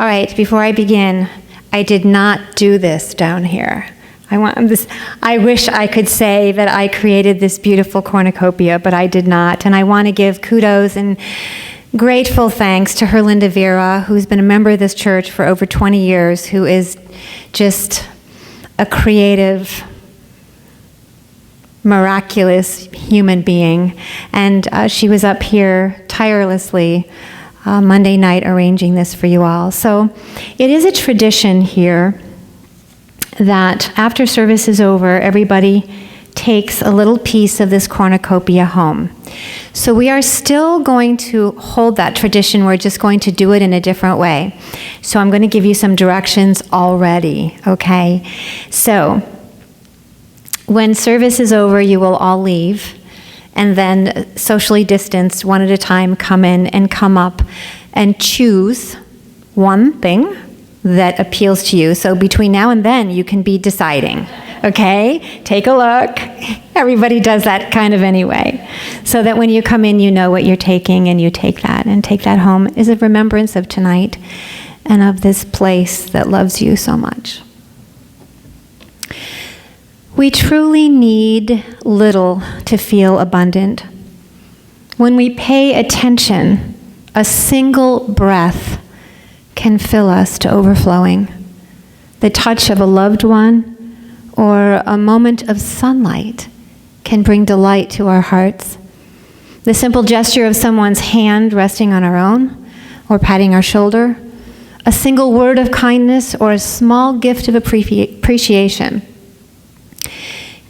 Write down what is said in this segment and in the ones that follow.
All right, before I begin, I did not do this down here. I wish I could say that I created this beautiful cornucopia, but I did not. And I want to give kudos and grateful thanks to Herlinda Vera, who's been a member of this church for over 20 years, who is just a creative, miraculous human being. And she was up here tirelessly Monday night arranging this for you all. So it is a tradition here that after service is over, everybody takes a little piece of this cornucopia home. So we are still going to hold that tradition. We're just going to do it in a different way. So I'm going to give you some directions already, okay? So when service is over, you will all leave, and then socially distanced, one at a time, come in and come up and choose one thing that appeals to you. So between now and then, you can be deciding, okay? Take a look. Everybody does that kind of anyway. So that when you come in, you know what you're taking, and you take that, and take that home as a remembrance of tonight and of this place that loves you so much. We truly need little to feel abundant. When we pay attention, a single breath can fill us to overflowing. The touch of a loved one or a moment of sunlight can bring delight to our hearts. The simple gesture of someone's hand resting on our own or patting our shoulder, a single word of kindness or a small gift of appreciation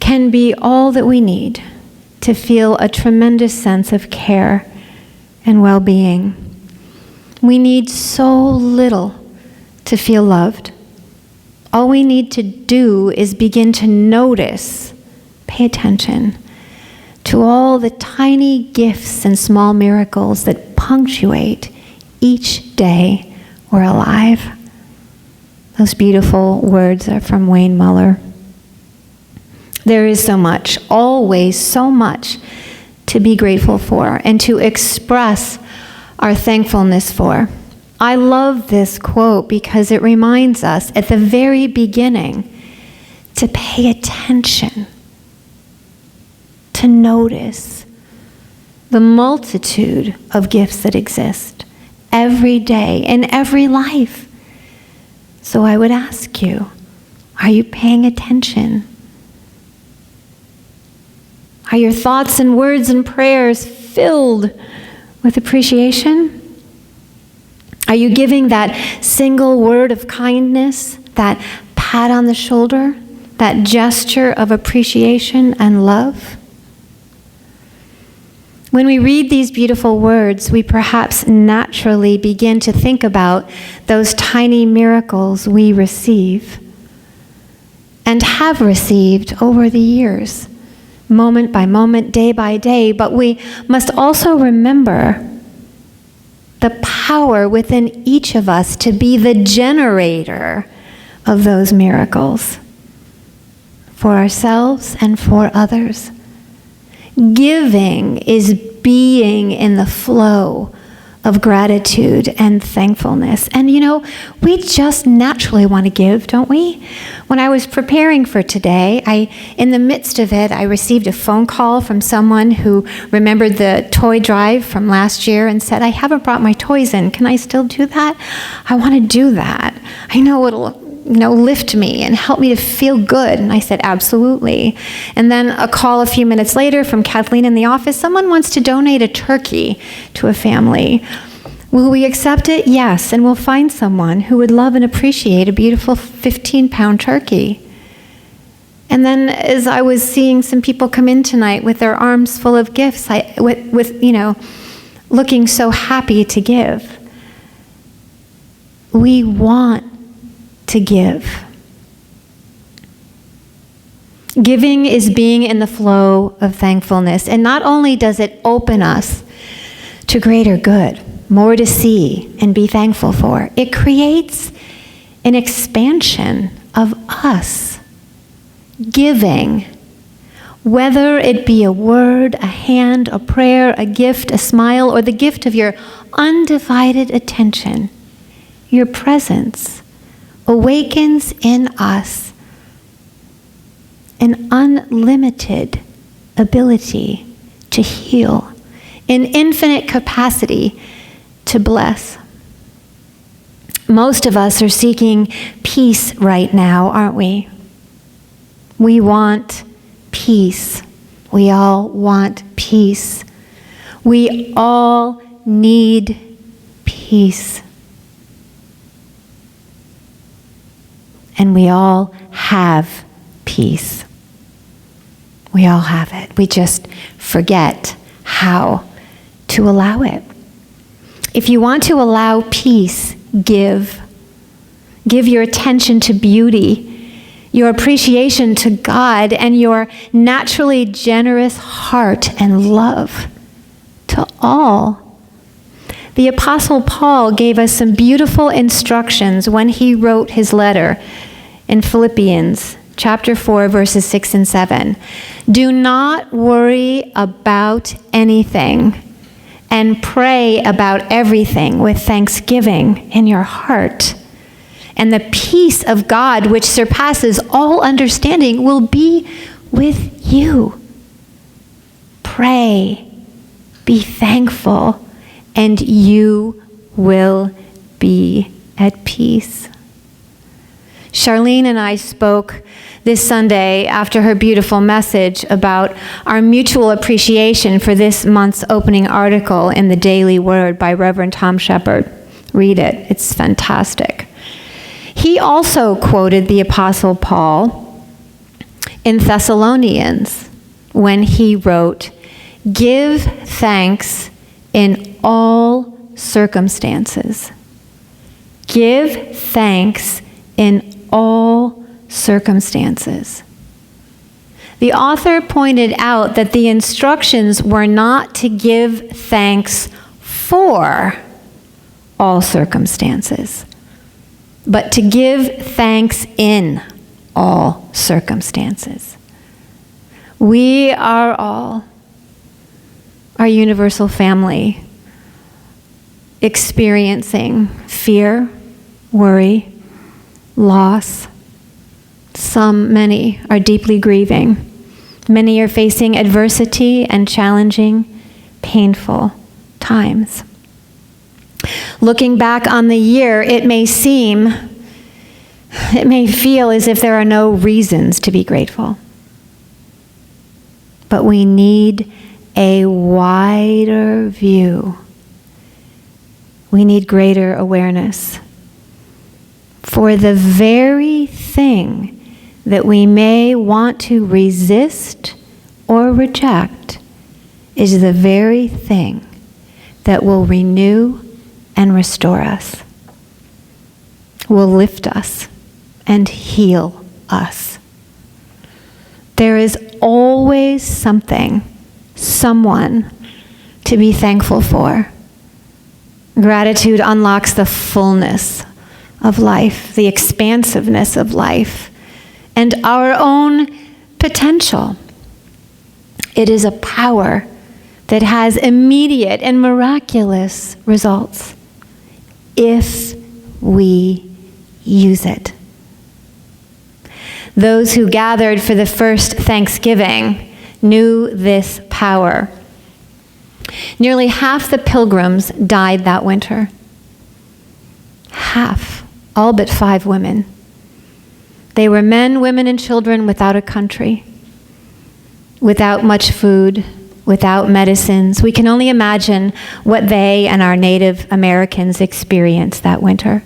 can be all that we need to feel a tremendous sense of care and well-being. We need so little to feel loved. All we need to do is begin to notice, pay attention to all the tiny gifts and small miracles that punctuate each day we're alive. Those beautiful words are from Wayne Muller. There is so much, always so much, to be grateful for and to express our thankfulness for. I love this quote because it reminds us at the very beginning to pay attention, to notice the multitude of gifts that exist every day in every life. So I would ask you, are you paying attention? Are your thoughts and words and prayers filled with appreciation? Are you giving that single word of kindness, that pat on the shoulder, that gesture of appreciation and love? When we read these beautiful words, we perhaps naturally begin to think about those tiny miracles we receive and have received over the years, moment by moment, day by day, but we must also remember the power within each of us to be the generator of those miracles for ourselves and for others. Giving is being in the flow of gratitude and thankfulness. And you know, we just naturally want to give, don't we? When I was preparing for today, in the midst of it, I received a phone call from someone who remembered the toy drive from last year and said, I haven't brought my toys in. Can I still do that? I want to do that. I know it'll lift me and help me to feel good. And I said, absolutely. And then a call a few minutes later from Kathleen in the office, someone wants to donate a turkey to a family. Will we accept it? Yes. And we'll find someone who would love and appreciate a beautiful 15-pound turkey. And then as I was seeing some people come in tonight with their arms full of gifts, looking so happy to give, we want to give. Giving is being in the flow of thankfulness. And not only does it open us to greater good, more to see and be thankful for, it creates an expansion of us. Giving, whether it be a word, a hand, a prayer, a gift, a smile, or the gift of your undivided attention, your presence awakens in us an unlimited ability to heal, an infinite capacity to bless. Most of us are seeking peace right now, aren't we? We want peace. We all want peace. We all need peace. And we all have peace. We all have it. We just forget how to allow it. If you want to allow peace, give your attention to beauty, your appreciation to God, and your naturally generous heart and love to all. The Apostle Paul gave us some beautiful instructions when he wrote his letter in Philippians chapter 4, verses 6 and 7. Do not worry about anything, and pray about everything with thanksgiving in your heart. And the peace of God, which surpasses all understanding, will be with you. Pray, be thankful, and you will be at peace. Charlene and I spoke this Sunday after her beautiful message about our mutual appreciation for this month's opening article in the Daily Word by Reverend Tom Shepard. Read it. It's fantastic. He also quoted the Apostle Paul in Thessalonians when he wrote, "Give thanks in all circumstances." Give thanks in all circumstances. The author pointed out that the instructions were not to give thanks for all circumstances, but to give thanks in all circumstances. We are all, our universal family, experiencing fear, worry, loss. Many are deeply grieving. Many are facing adversity and challenging, painful times. Looking back on the year, it may feel as if there are no reasons to be grateful. But we need a wider view. We need greater awareness. For the very thing that we may want to resist or reject is the very thing that will renew and restore us, will lift us and heal us. There is always something, someone to be thankful for. Gratitude unlocks the fullness of life, the expansiveness of life, and our own potential. It is a power that has immediate and miraculous results if we use it. Those who gathered for the first Thanksgiving knew this power. Nearly half the pilgrims died that winter. Half, all but 5 women. They were men, women, and children without a country, without much food, without medicines. We can only imagine what they and our Native Americans experienced that winter,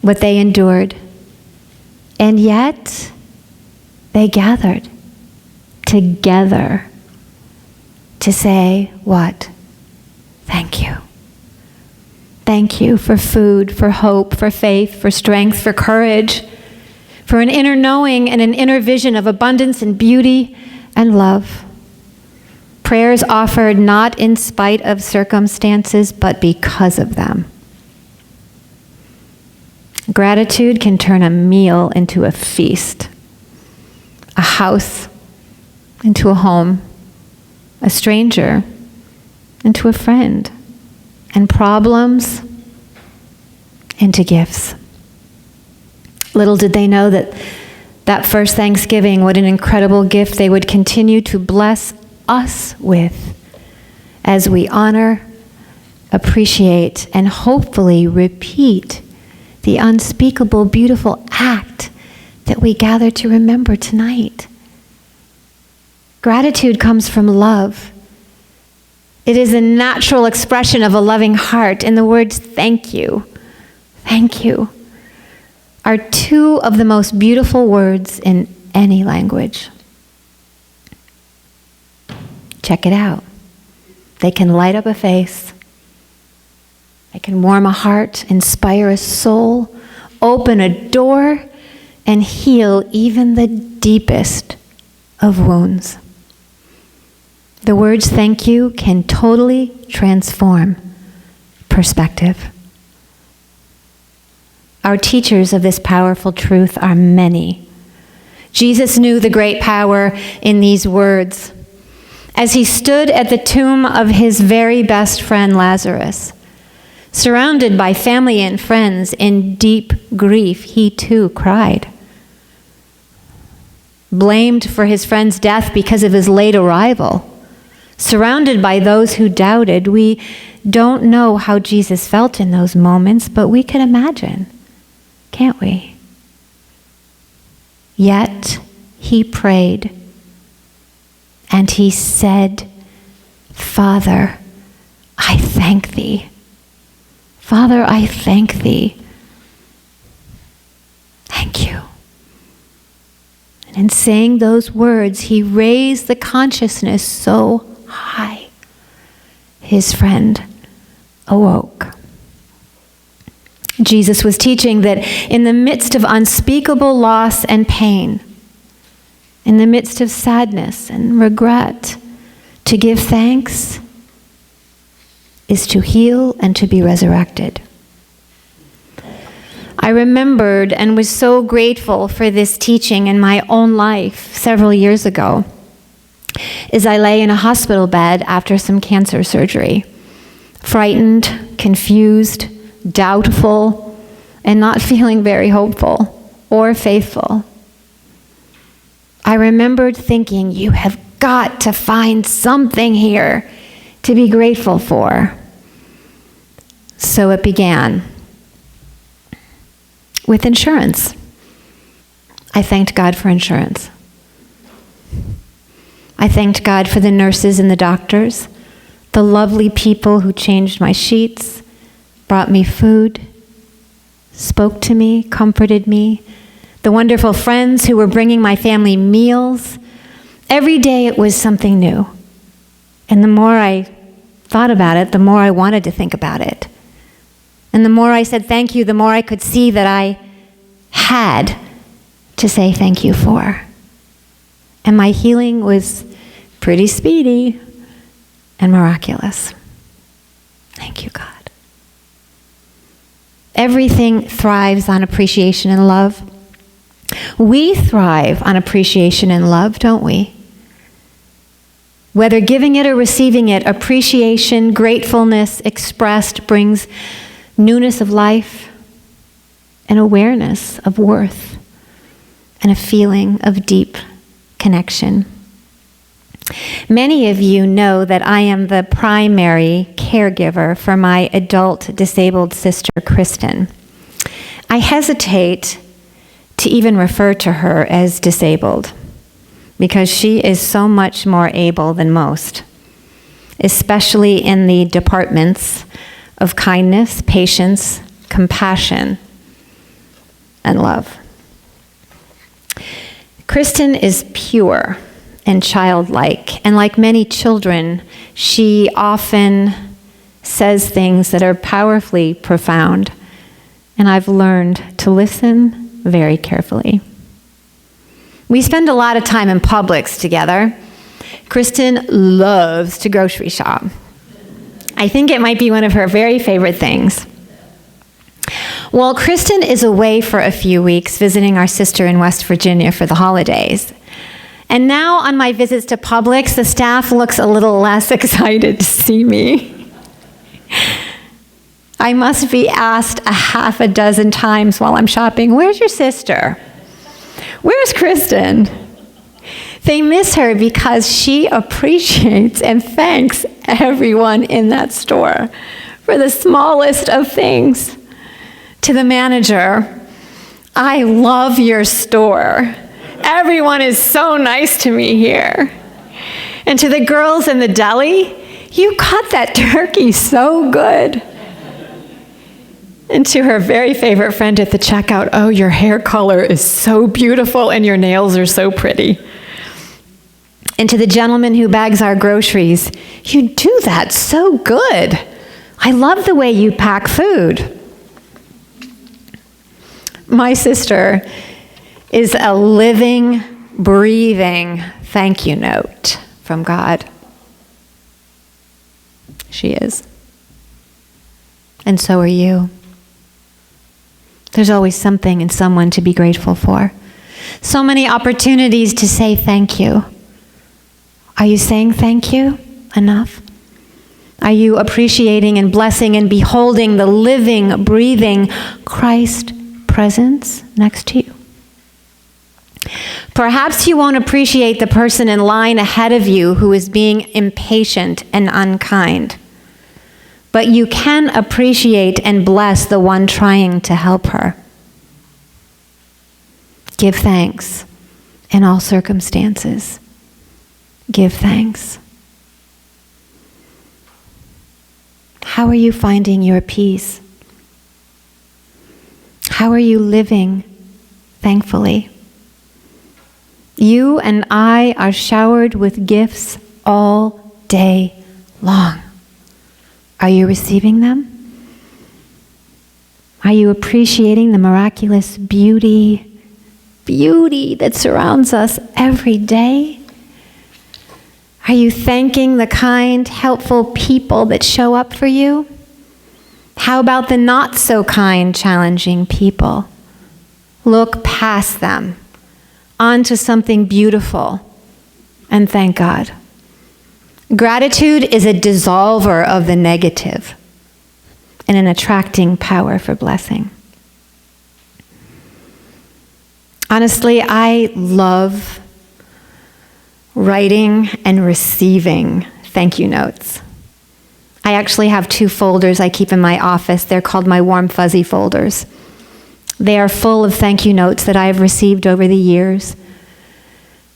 what they endured. And yet, they gathered together to say, what? Thank you. Thank you for food, for hope, for faith, for strength, for courage, for an inner knowing and an inner vision of abundance and beauty and love. Prayers offered not in spite of circumstances, but because of them. Gratitude can turn a meal into a feast, a house into a home, a stranger into a friend, and problems into gifts. Little did they know that that first Thanksgiving, what an incredible gift they would continue to bless us with as we honor, appreciate, and hopefully repeat the unspeakable, beautiful act that we gather to remember tonight. Gratitude comes from love. It is a natural expression of a loving heart, and the words thank you are two of the most beautiful words in any language. Check it out. They can light up a face. They can warm a heart, inspire a soul, open a door, and heal even the deepest of wounds. The words thank you can totally transform perspective. Our teachers of this powerful truth are many. Jesus knew the great power in these words. As he stood at the tomb of his very best friend Lazarus, surrounded by family and friends in deep grief, he too cried. Blamed for his friend's death because of his late arrival, surrounded by those who doubted, we don't know how Jesus felt in those moments, but we can imagine, can't we? Yet he prayed, and he said, Father, I thank thee. Father, I thank thee. Thank you. And in saying those words, he raised the consciousness so high, his friend awoke. Jesus was teaching that in the midst of unspeakable loss and pain, in the midst of sadness and regret, to give thanks is to heal and to be resurrected. I remembered and was so grateful for this teaching in my own life several years ago as I lay in a hospital bed after some cancer surgery, frightened, confused, doubtful, and not feeling very hopeful or faithful. I remembered thinking, you have got to find something here to be grateful for. So it began with insurance. I thanked God for insurance. I thanked God for the nurses and the doctors, the lovely people who changed my sheets, brought me food, spoke to me, comforted me, the wonderful friends who were bringing my family meals. Every day it was something new. And the more I thought about it, the more I wanted to think about it. And the more I said thank you, the more I could see that I had to say thank you for. And my healing was pretty speedy and miraculous. Thank you, God. Everything thrives on appreciation and love. We thrive on appreciation and love, don't we? Whether giving it or receiving it, appreciation, gratefulness expressed brings newness of life, an awareness of worth, and a feeling of deep connection. Many of you know that I am the primary caregiver for my adult disabled sister, Kristen. I hesitate to even refer to her as disabled because she is so much more able than most, especially in the departments of kindness, patience, compassion, and love. Kristen is pure and childlike, and like many children, she often says things that are powerfully profound, and I've learned to listen very carefully. We spend a lot of time in Publix together. Kristen loves to grocery shop. I think it might be one of her very favorite things. Well, Kristen is away for a few weeks visiting our sister in West Virginia for the holidays. And now on my visits to Publix, the staff looks a little less excited to see me. I must be asked a half a dozen times while I'm shopping, "Where's your sister? Where's Kristen?" They miss her because she appreciates and thanks everyone in that store for the smallest of things. To the manager, "I love your store. Everyone is so nice to me here." And to the girls in the deli, "You cut that turkey so good." And to her very favorite friend at the checkout, "Oh, your hair color is so beautiful and your nails are so pretty." And to the gentleman who bags our groceries, "You do that so good. I love the way you pack food." My sister is a living, breathing thank you note from God. She is. And so are you. There's always something and someone to be grateful for. So many opportunities to say thank you. Are you saying thank you enough? Are you appreciating and blessing and beholding the living, breathing Christ presence next to you? Perhaps you won't appreciate the person in line ahead of you who is being impatient and unkind, but you can appreciate and bless the one trying to help her. Give thanks in all circumstances. Give thanks. How are you finding your peace? How are you living thankfully? You and I are showered with gifts all day long. Are you receiving them? Are you appreciating the miraculous beauty that surrounds us every day? Are you thanking the kind, helpful people that show up for you? How about the not so kind, challenging people? Look past them, onto something beautiful, and thank God. Gratitude is a dissolver of the negative and an attracting power for blessing. Honestly, I love writing and receiving thank you notes. I actually have 2 folders I keep in my office. They're called my warm fuzzy folders. They are full of thank you notes that I have received over the years.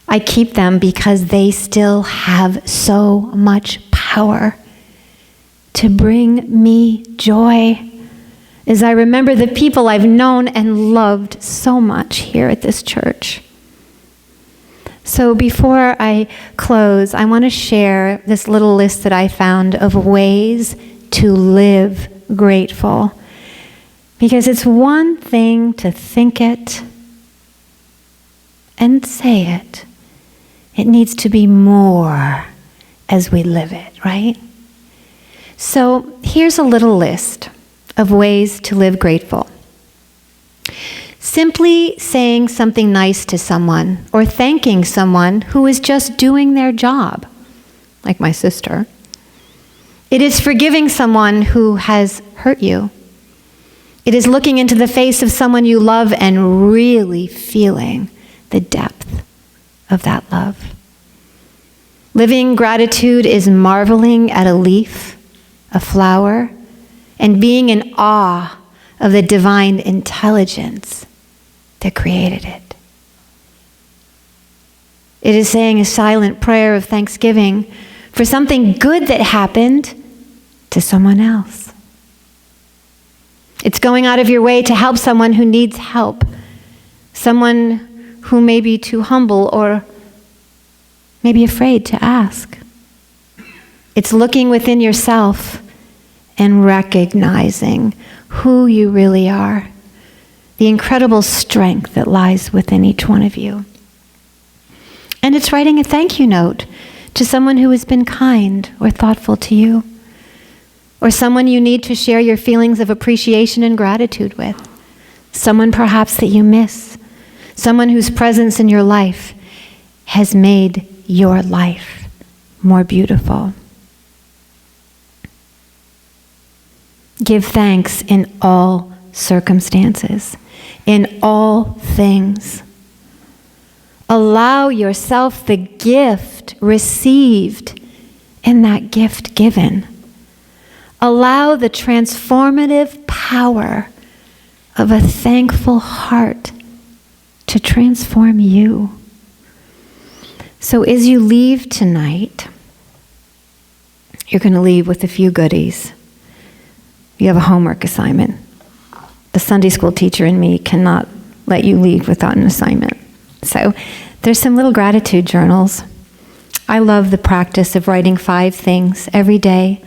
I keep them because they still have so much power to bring me joy as I remember the people I've known and loved so much here at this church. So before I close, I want to share this little list that I found of ways to live grateful. Because it's one thing to think it and say it. It needs to be more as we live it, right? So here's a little list of ways to live grateful. Simply saying something nice to someone or thanking someone who is just doing their job, like my sister. It is forgiving someone who has hurt you. It is looking into the face of someone you love and really feeling the depth of that love. Living gratitude is marveling at a leaf, a flower, and being in awe of the divine intelligence that created it. It is saying a silent prayer of thanksgiving for something good that happened to someone else. It's going out of your way to help someone who needs help, someone who may be too humble or maybe afraid to ask. It's looking within yourself and recognizing who you really are, the incredible strength that lies within each one of you. And it's writing a thank you note to someone who has been kind or thoughtful to you, or someone you need to share your feelings of appreciation and gratitude with, someone perhaps that you miss, someone whose presence in your life has made your life more beautiful. Give thanks in all circumstances, in all things. Allow yourself the gift received in that gift given. Allow the transformative power of a thankful heart to transform you. So as you leave tonight, you're going to leave with a few goodies. You have a homework assignment. The Sunday school teacher in me cannot let you leave without an assignment. So there's some little gratitude journals. I love the practice of writing 5 things every day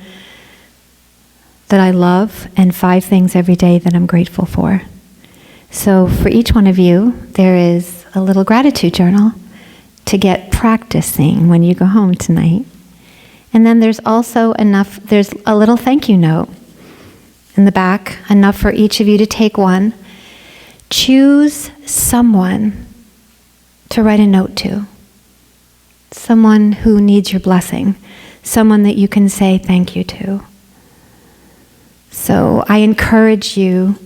that I love and 5 things every day that I'm grateful for. So for each one of you, there is a little gratitude journal to get practicing when you go home tonight. And then there's also there's a little thank you note in the back, enough for each of you to take one. Choose someone to write a note to. Someone who needs your blessing. Someone that you can say thank you to. So I encourage you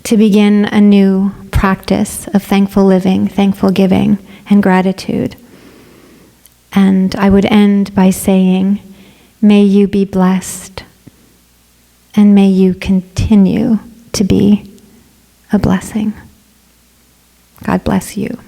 to begin a new practice of thankful living, thankful giving, and gratitude. And I would end by saying, may you be blessed, and may you continue to be a blessing. God bless you.